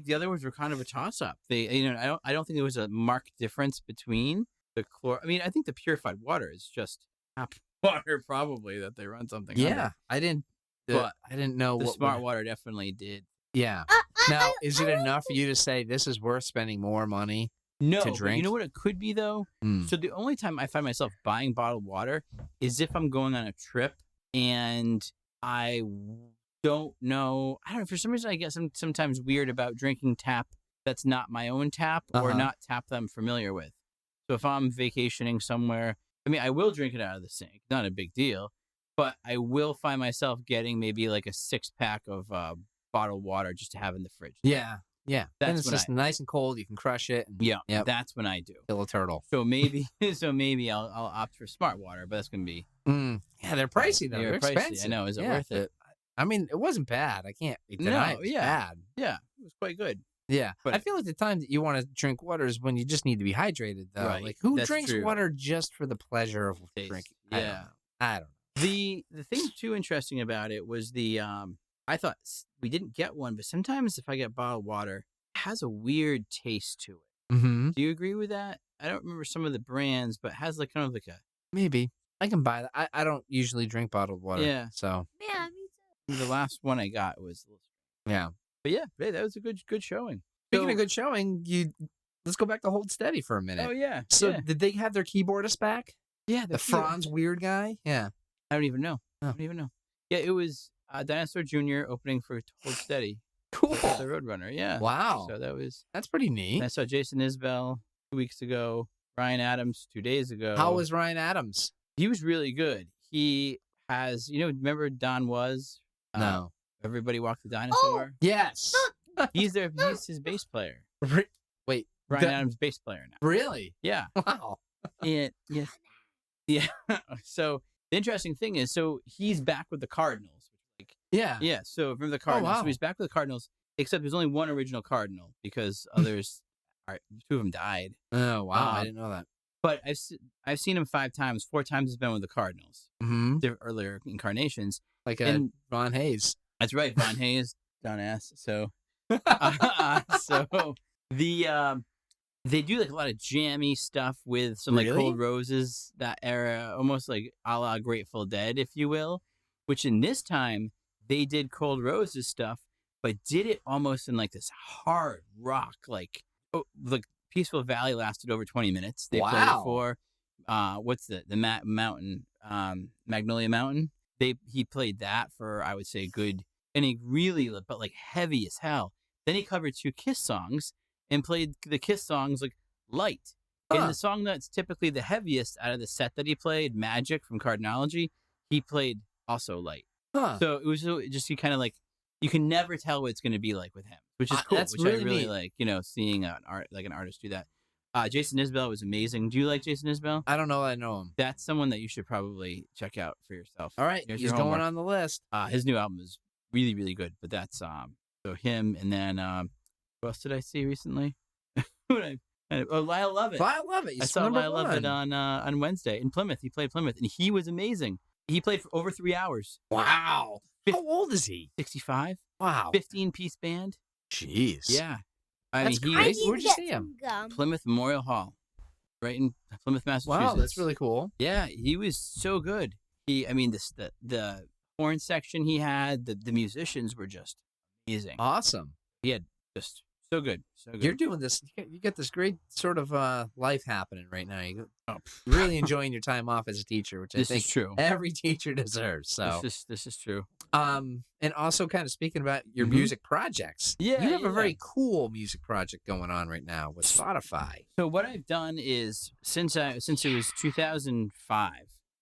the other ones were kind of a toss up. I don't think there was a marked difference between the chlor. I mean, I think the purified water is just tap water probably that they run something. Yeah, under. I didn't. But I didn't know The what Smart would- Water definitely did. Yeah. Now, is it enough for you to say this is worth spending more money? No, To but drink? you know what it could be though. Mm. So the only time I find myself buying bottled water is if I'm going on a trip and I don't know. I don't know. For some reason, I guess I'm sometimes weird about drinking tap that's not my own tap or Uh-huh. not tap that I'm familiar with. So if I'm vacationing somewhere, I mean, I will drink it out of the sink. Not a big deal. but I will find myself getting maybe like a 6-pack of bottled water just to have in the fridge. Yeah. Yeah. That's And it's when just nice and cold. You can crush it. And Yeah, Yep. that's when I do. kill a turtle. So maybe, I'll opt for smart water, but that's gonna be Yeah, they're pricey though. They're pricey. expensive. I know. Is it Yeah, worth it? I mean, it wasn't bad. I can't deny it was bad. Yeah, it was quite good. Yeah, But- I feel like the time that you want to drink water is when you just need to be hydrated, though. Right, Like, who that's drinks true. water just for the pleasure of Taste. drinking? Yeah. I don't know. The thing too interesting about it was I thought we didn't get one, but sometimes if I get bottled water, it has a weird taste to it. Mm-hmm. Do you agree with that? I don't remember some of the brands, but it has like kind of like a Maybe I can buy that. I don't usually drink bottled water. Yeah. So Yeah, me too. the last one I got was, yeah. but yeah, hey, that was a good showing. Speaking So- of good showing, let's go back to Hold Steady for a minute. Oh yeah. So yeah, did they have their keyboardist back? yeah, The Franz weird guy? Yeah. I don't even know. Oh. I don't even know. Yeah, it was Dinosaur Jr. opening for Hold Steady, Cool. the Roadrunner. Yeah. Wow. So that was. That's pretty And neat. I saw Jason Isbell 2 weeks ago. Ryan Adams 2 days ago. How was Ryan Adams? He was really good. He has, remember Don Was? No. Everybody Walked the Dinosaur. Yes. He's his bass player. Wait, Ryan The- Adams bass player now. really? Yeah. Wow. And yes. Yeah. So the interesting thing is, so he's back with the Cardinals. Like, Yeah. yeah. So remember the Cardinals. wow. So he's back with the Cardinals, except there's only one original Cardinal because others, two of them died. Oh wow, I Um, didn't know that. But I've seen him 5 times. 4 times has been with the Cardinals. Mm-hmm. Their earlier incarnations. Like and- Ron Hayes. That's right. Von Hayes, Don Ass. So, so they do like a lot of jammy stuff with some like Really? Cold Roses, that era, almost like a la Grateful Dead, if you will. Which in this time they did Cold Roses stuff, but did it almost in like this hard rock, like Peaceful Valley lasted over 20 minutes. They played it Wow. for what's the mountain, Magnolia Mountain. He played that for, I would say, good, and he really, but like heavy as hell. Then he covered 2 Kiss songs and played the Kiss songs like light. Huh. And the song that's typically the heaviest out of the set that he played, Magic from Cardinology, he played also light. Huh. So it was just you kind of like, you can never tell what it's going to be like with him, which is cool. That's Which really I really neat. like, seeing an artist do that. Jason Isbell was amazing. Do you like Jason Isbell? I don't know. I know him. That's someone that you should probably check out for yourself. All right, Here's he's your going homework. on the list. His new album is really, really good. But that's so him, and then who else did I see recently? Lyle Lovett. I love it. I saw Lyle Lovett on Wednesday in Plymouth. He played Plymouth, and he was amazing. He played for over 3 hours. Wow. How old is he? 65, Wow. 15-piece band. Jeez. Yeah, I That's mean, I he crazy. need Where'd to you get see some gum. Plymouth Memorial Hall, right in Plymouth, Massachusetts. Wow, that's really cool. Yeah, he was so good. The horn section he had, the musicians were just amazing. Awesome. Just so good, so good. You're doing this. You get this great sort of life happening right now. You're Oh, really enjoying your time off as a teacher, which this I think is true. every teacher deserves. So, This is true. and also kind of speaking about your Mhm. music projects. Yeah, you have yeah. a very cool music project going on right now with Spotify. So what I've done is since it was 2005,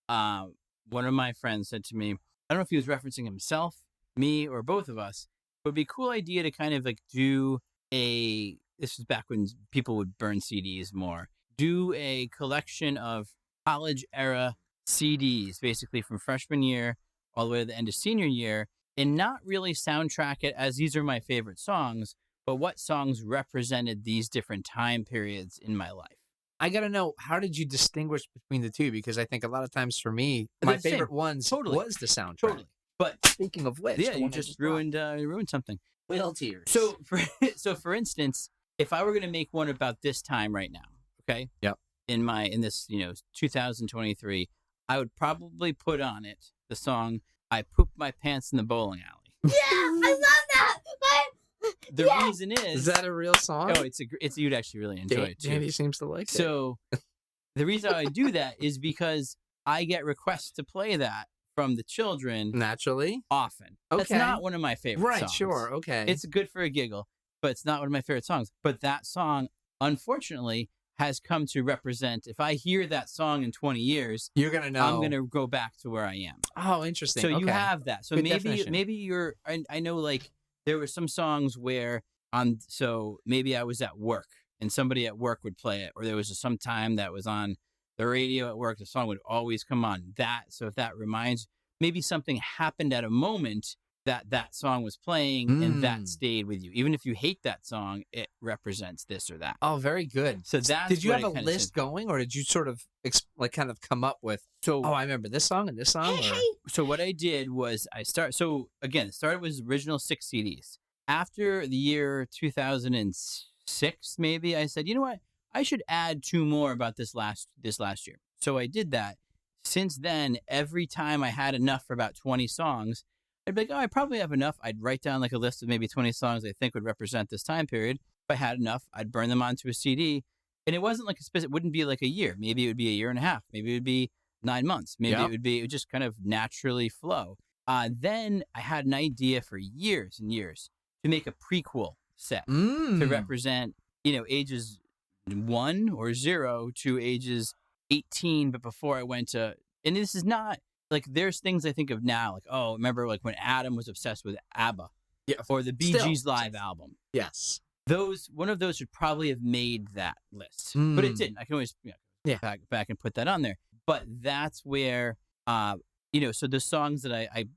one of my friends said to me, I don't know if he was referencing himself, me, or both of us, but it'd be a cool idea to kind of like do this was back when people would burn CDs more, do a collection of college era CDs, basically from freshman year all the way to the end of senior year, and not really soundtrack it as these are my favorite songs, but what songs represented these different time periods in my life. I got to know, how did you distinguish between the two? Because I think a lot of times for me, They're my the same. favorite ones Totally. was the soundtrack. Totally. But Speaking of which, yeah, the you one I just brought. ruined something. Whale Tears. So for instance, if I were going to make one about this time right now, okay? Yep. In this 2023, I would probably put on it the song "I Pooped My Pants in the Bowling Alley." Yeah, I love that. The Yeah. reason is that a real song? oh, it's you'd actually really enjoy it too. Danny seems to like it. So the reason I do that is because I get requests to play that from the children Naturally. often. That's Okay. not one of my favorite Right, songs. sure. Okay. It's good for a giggle, but it's not one of my favorite songs. But that song, unfortunately, has come to represent. If I hear that song in 20 years, You're gonna know. I'm gonna go back to where I am. Oh, interesting. So you Okay. have that. So Good maybe definition. maybe you're. I know like there were some songs where so maybe I was at work and somebody at work would play it, or there was some time that was on the radio at work. The song would always come on. So if that reminds, maybe something happened at a moment that song was playing and that stayed with you. Even if you hate that song, it represents this or that. Oh, very good. So that's Did you what have it a kinda list says. going, or did you sort of kind of come up with? So Oh, I remember this song and this song. Hey, Or... hey, so what I did was So again, it started with original 6 CDs. After the year 2006, maybe I said, you know what, I should add 2 more about this last year. So I did that. Since then, every time I had enough for about 20 songs, I'd be like, oh, I probably have enough. I'd write down like a list of maybe 20 songs I think would represent this time period. If I had enough, I'd burn them onto a CD. And it wasn't like it wouldn't be like a year. Maybe it would be a year and a half. Maybe it would be 9 months. Maybe Yep. it would just kind of naturally flow. Then I had an idea for years and years to make a prequel set to represent, ages 1 or 0 to ages 18. But before I went to, and this is not like, there's things I think of now, like, oh, remember like when Adam was obsessed with ABBA, Yeah. or the Bee Still. Gees live album. Yes. One of those should probably have made that list, but it didn't. I can always Yeah. back and put that on there. But that's where so the songs that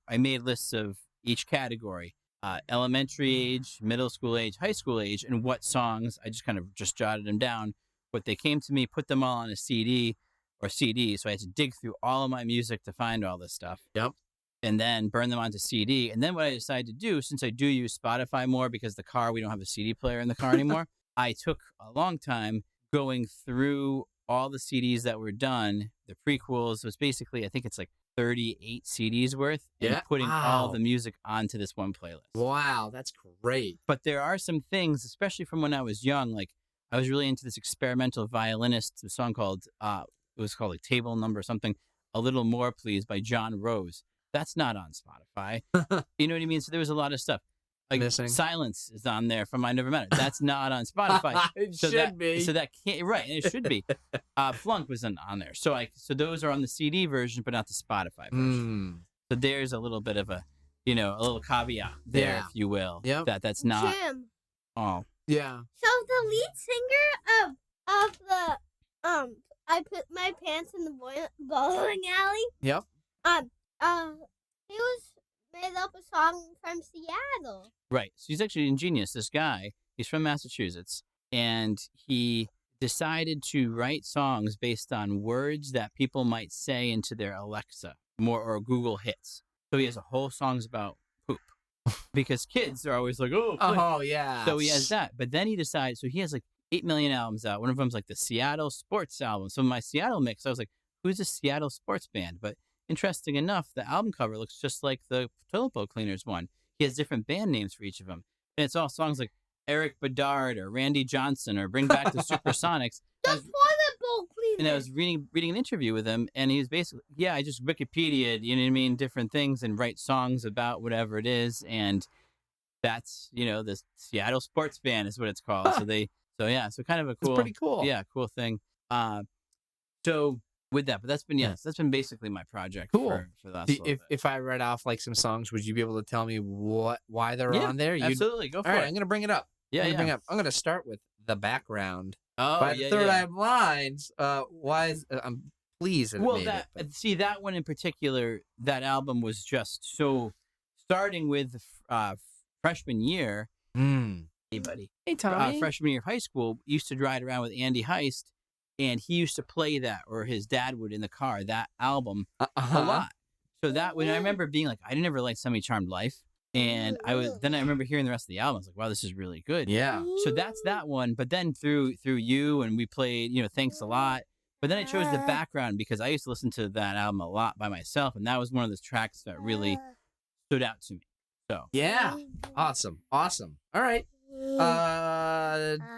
I made lists of each category, elementary age, middle school age, high school age, and what songs. I just kind of jotted them down. What they came to me, put them all on a CD or CD. So I had to dig through all of my music to find all this stuff. Yep. And then burn them onto CD. And then what I decided to do, since I do use Spotify more because we don't have a CD player in the car anymore, I took a long time going through all the CDs that were done. The prequels was basically, I think it's like 38 CDs worth, and Yeah. putting all Wow. the music onto this one playlist. Wow, that's great. But there are some things, especially from when I was young, like I was really into this experimental violinist, a song called, it was called like Table Number something, A Little More Please by John Rose. That's not on Spotify. You know what I mean? So there was a lot of stuff. Like Missing. Silence is on there from I Never Met It. That's not on Spotify. It So should that, be. So that can't, right, and it should be. Flunk wasn't on there. So those are on the CD version, but not the Spotify version. So there's a little bit of a little caveat there, Yeah. if you will. Yep. That's not. Jim. Oh, Yeah. So the lead singer of the I put my pants in the bowling alley. Yep. He was made up a song from Seattle. right. So he's actually ingenious. This guy, he's from Massachusetts, and he decided to write songs based on words that people might say into their Alexa or Google Hits. So he has a whole songs about poop because kids are always like, oh, play. Oh, yeah. So he has that. But then he decides, so he has like 8 million albums out. One of them's like the Seattle Sports album. So my Seattle mix, I was like, who's a Seattle sports band? But interesting enough, the album cover looks just like the Toilet Bowl Cleaners one. He has different band names for each of them. And it's all songs like Eric Bedard or Randy Johnson or Bring Back the Supersonics. The I was- toilet bowl cleaner. and I was reading an interview with him, and he was basically, I just Wikipedia'd, you know what I mean, different things and write songs about whatever it is, and that's, the Seattle Sports Band is what it's called. Huh. So kind of a It's cool, pretty cool. yeah, cool thing. So with that, but that's been basically my project Cool. for the last little bit. If I read off like some songs, would you be able to tell me why they're Yeah, on there? Absolutely, go for All right, it. I'm gonna bring it up. Yeah, I'm gonna start with the background. Oh, By yeah, the third yeah. eye blinds. Why is I'm pleased that it Well, made it, but- that one in particular, that album was just so, starting with freshman year. Hey, buddy. Hey, Tommy. Freshman year of high school, used to ride around with Andy Heist, and he used to play that, or his dad would in the car, that album a lot. So that when I remember being like, I never liked Semi Charmed Life, and I remember hearing the rest of the album. I was like, wow, this is really good. Yeah. So that's that one. But then through you, and we played, Thanks a Lot. But then I chose the background because I used to listen to that album a lot by myself, and that was one of the tracks that really stood out to me. So Yeah. Awesome. All right.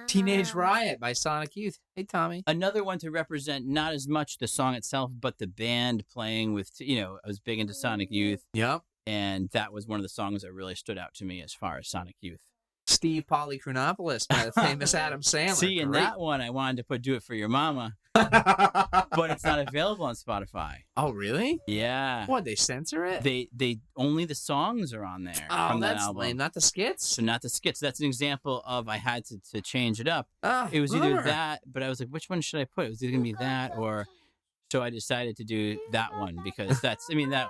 Teenage Riot by Sonic Youth. Hey, Tommy. another one to represent not as much the song itself, but the band playing with, I was big into Sonic Youth, Yep. and that was one of the songs that really stood out to me as far as Sonic Youth. Steve Polychronopoulos by the famous Adam Sandler. See, in Great. that one, I wanted to put "Do It for Your Mama," but it's not available on Spotify. Oh, really? Yeah, What, they censor it? they only the songs are on there Oh, from that that's album. lame. Not the skits? So not the skits. That's an example of I had to change it up. Oh, It was either bummer. that, but I was like, which one should I put? It was either gonna be that or. So I decided to do that one because that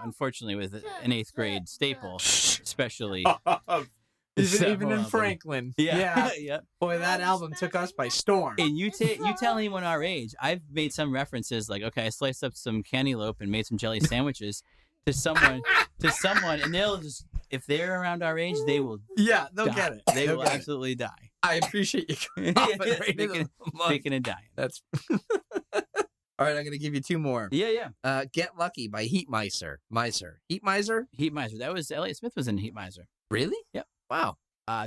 unfortunately was an 8th grade staple, especially. Even several in of them. Franklin. Yeah, yeah. Boy, that album took us by storm. And you tell anyone our age, I've made some references like, okay, I sliced up some cantaloupe and made some jelly sandwiches to someone, and they'll just, if they're around our age, they will Yeah, they'll die. get it. They They'll will get it. absolutely die. I appreciate you coming right Speaking- into the month. Speaking of dying. That's all right. I'm gonna give you 2 more. Yeah, yeah. Get Lucky by Heat Miser. Heat Miser. Heat Miser. That was Elliott Smith was in Heat Miser. Really? Yep. Wow.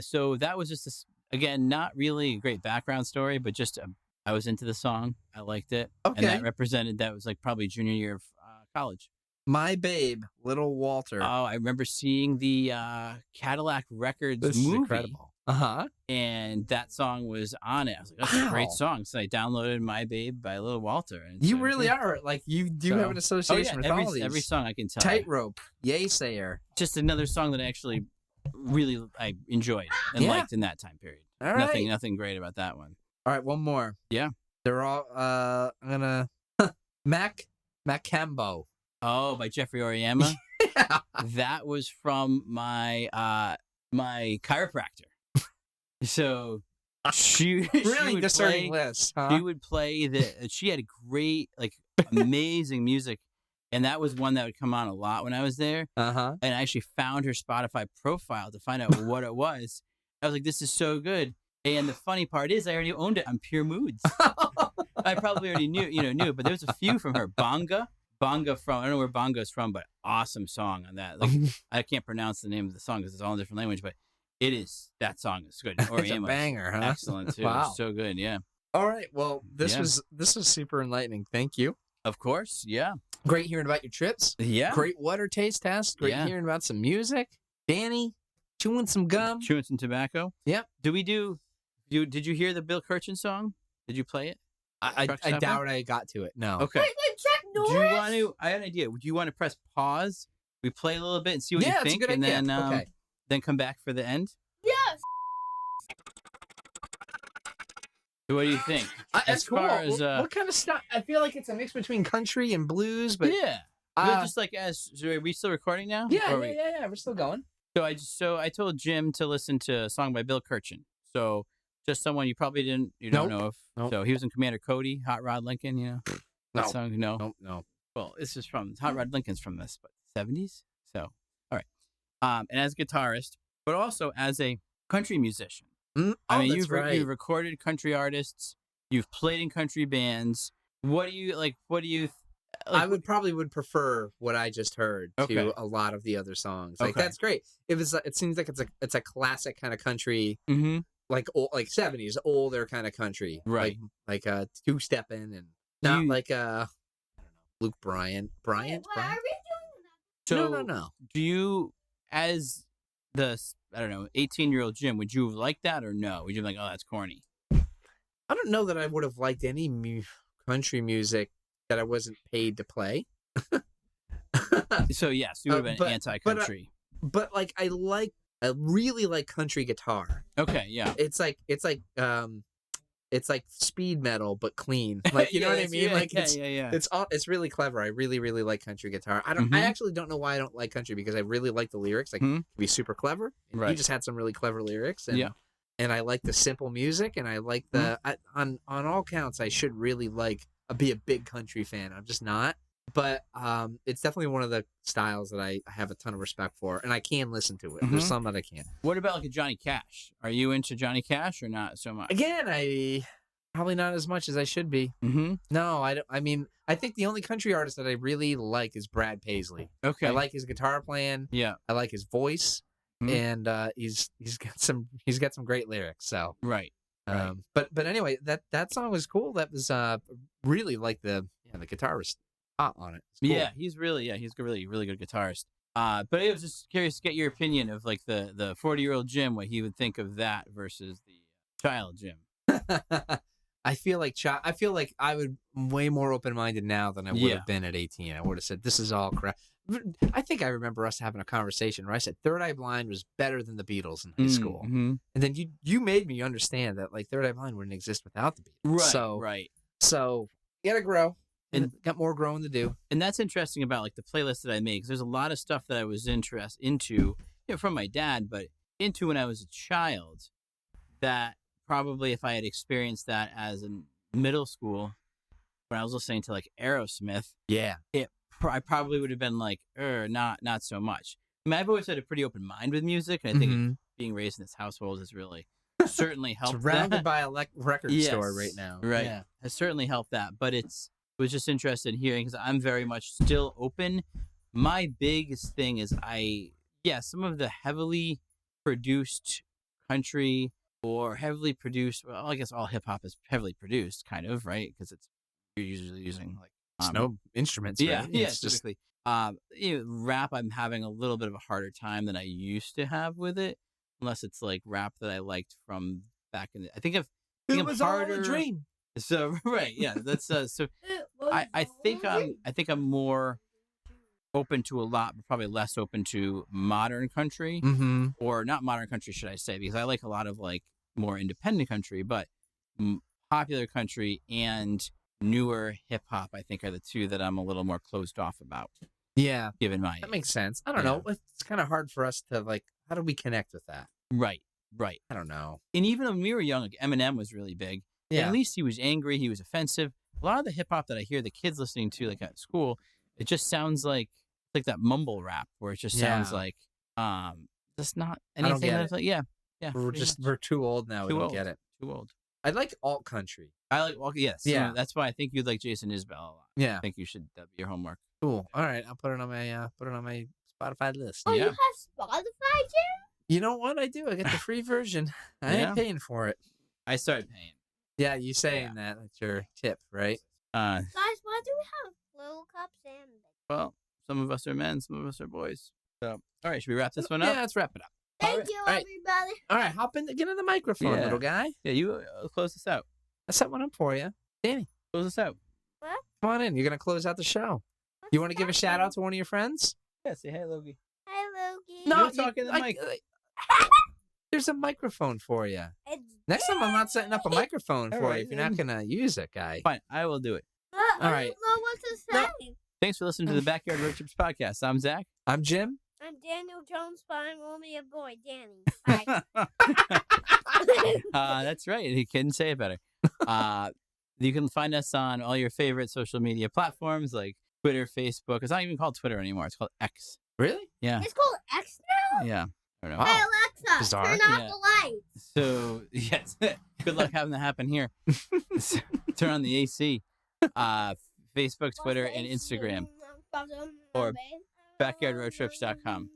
So that was just again, not really a great background story, but just I was into the song. I liked it. Okay. And that was like probably junior year of college. My Babe, Little Walter. Oh, I remember seeing the Cadillac Records This is movie. incredible. Uh-huh. And that song was on it. I was like, that's a great Wow. song. So I downloaded My Babe by Little Walter. And You so- really are like you do So- have an association with all these. every song I can tell. Tightrope, Yay Sayer. Just another song that I actually really I enjoyed and Yeah. liked in that time period. All right. Nothing great about that one. All right, one more. Yeah. They're all I'm gonna Macambo. Oh, by Jeffrey Oriema. Yeah. That was from my my chiropractor. So she Really would discerning play, list, huh? she would play she had great like amazing music, and that was one that would come on a lot when I was there. Uh-huh. And I actually found her Spotify profile to find out what it was. I was like, this is so good. And the funny part is I already owned it on Pure Moods. I probably already knew, but there was a few from her. Bonga from, I don't know where Bonga's from, but awesome song on that. Like, I can't pronounce the name of the song because it's all in a different language, but that song is good. It's a Oriema's banger, huh? excellent too. Wow. So good, yeah. All right. Well, this Yeah. was super enlightening. Thank you. Of course, yeah. Great hearing about your trips. Yeah. Great water taste test. Great Yeah. hearing about some music. Danny, chewing some gum. Chewing some tobacco. Yep. Did you hear the Bill Kirchen song? Did you play it? I Truck I stopper? doubt I got to it. No. Okay. Wait, Chuck Do Norris? you want to? I had an idea. Do you want to press pause? We play a little bit and see what Yeah, you it's a think, good and idea. then Okay. then come back for the end. Yes. So what do you think? That's As cool. far as, what kind of stuff? I feel like it's a mix between country and blues, but yeah, just like so are we still recording now? yeah, Or yeah, we- yeah. We're still going. So I told Jim to listen to a song by Bill Kirchen. So just someone you probably don't Nope. know of. Nope. So he was in Commander Cody, Hot Rod Lincoln. You know that No. song? No. No. Well, this is from Hot Rod Lincoln's from the 70s. So all right. And as a guitarist, but also as a country musician. I mean, you've recorded country artists, you've played in country bands. What do you like? I would prefer what I just heard Okay. to a lot of the other songs. Like Okay. that's great. It seems like it's a classic kind of country, Mm-hmm. like old, like 70s older kind of country, Right. Like two-stepping and Do not you- like I don't know, Luke Bryant. Wait, Bryant. are we doing that? So No. do you, as the 18-year-old Jim, would you have liked that or no? Would you be like, oh, that's corny? I don't know that I would have liked any country music that I wasn't paid to play. So yes, you would have been but- anti-country. But like I really like country guitar. Okay, yeah. It's like speed metal but clean. Like you know what I mean? Like yeah. it's really clever. I really like country guitar. I Mhm. actually don't know why I don't like country because I really like the lyrics. Like Mhm. it can be super clever. And Right. He just had some really clever lyrics and Yeah. and I like the simple music and I like the on all counts I should really be a big country fan. I'm just not. But it's definitely one of the styles that I have a ton of respect for, and I can listen to it. There's Mhm. some that I can't. What about like a Johnny Cash? Are you into Johnny Cash or not so much? Again, I probably not as much as I should be. Mm-hmm. No, I don't. I mean, I think the only country artist that I really like is Brad Paisley. Okay. I like his guitar playing. Yeah. I like his voice, Mhm. and he's got some great lyrics. So, Right. Right. but anyway, that song was cool. That was really like the guitar was hot on it. It's cool. Yeah, he's a really good guitarist. But I was just curious to get your opinion of like the 40-year-old Jim, what he would think of that versus the child Jim. I feel like I would way more open minded now than I would Yeah. have been at 18. I would have said this is all crap. I think I remember us having a conversation where I said Third Eye Blind was better than the Beatles in high school, Mhm. and then you made me understand that like Third Eye Blind wouldn't exist without the Beatles. Right. So you gotta grow, And- and got more growing to do. And that's interesting about like the playlist that I made, because there's a lot of stuff that I was interested into, from my dad, but into when I was a child. That probably if I had experienced that as in middle school, when I was listening to like Aerosmith, Yeah, I probably would have been like, not so much. I mean, I've always had a pretty open mind with music, and I think being raised in this household has really certainly helped. surrounded that. by a record Yes, store right now. right. Yeah. Has certainly helped that, but it was just interested in hearing, because I'm very much still open. My biggest thing is some of the heavily produced country or heavily produced, well, I guess all hip hop is heavily produced, kind of, right? Because you're usually using like It's no instruments. yeah, right? yeah, It's just typically. Rap, I'm having a little bit of a harder time than I used to have with it, unless it's like rap that I liked from back in the. I think it I'm was all harder. a dream. So right, yeah, that's so. I think I'm more open to a lot, but probably less open to modern country, Mm-hmm. or not modern country, should I say? Because I like a lot of like more independent country, but popular country and newer hip hop, I think, are the two that I'm a little more closed off about, Yeah, given my that makes sense. I don't Yeah. know. It's kind of hard for us to like. How do we connect with that? right. I don't know. And even when we were young, like Eminem was really big. And at least he was angry. He was offensive. A lot of the hip hop that I hear the kids listening to, like at school, it just sounds like that mumble rap, where it just sounds Yeah. like just not I don't anything get that's like yeah. we're pretty just much. we're too old now. We Too don't old. get it. Too old. I like alt country. I like yes. Yeah. So that's why I think you'd like Jason Isbell a lot. Yeah, I think you should that'd be your homework. cool. All right, I'll put it on my Spotify list. Oh, Yeah. you have Spotify, Jim? You know what I do? I get the free version. I Yeah. ain't paying for it. I started paying. Yeah, you saying that's your tip, right? Guys, why do we have little cups and Well, some of us are men, some of us are boys. So all right, should we wrap this one up? Yeah, let's wrap it up. Thank right. you, All right. everybody. All right, hop in, get in the microphone, Yeah. little guy. Yeah, you close this out. I set one up for you. Danny, Close this out. come on in. You're gonna close out the show. You want to give a shout out to one of your friends? Yeah, say hey, Logie. Hi, Logie. No. You're talking to the mic. There's a microphone for you. It's Next time, I'm not setting up a microphone All for right, you if you're not gonna use it, guy. Fine, I will do it. All right. I don't know what to say. Thanks for listening to the Backyard Road Trips podcast. I'm Zach. I'm Jim. I'm Daniel Jones, but I'm only a boy, Danny. Bye. That's right. He couldn't say it better. You can find us on all your favorite social media platforms like Twitter, Facebook. It's not even called Twitter anymore. It's called X. Really? Yeah. It's called X now? Yeah. I don't know. Wow. Hey, Alexa, Bizarre. turn off Yeah. the lights. So, yes. Good luck having that happen here. Turn on the AC. Facebook, Twitter, and Instagram. Or backyardroadtrips.com.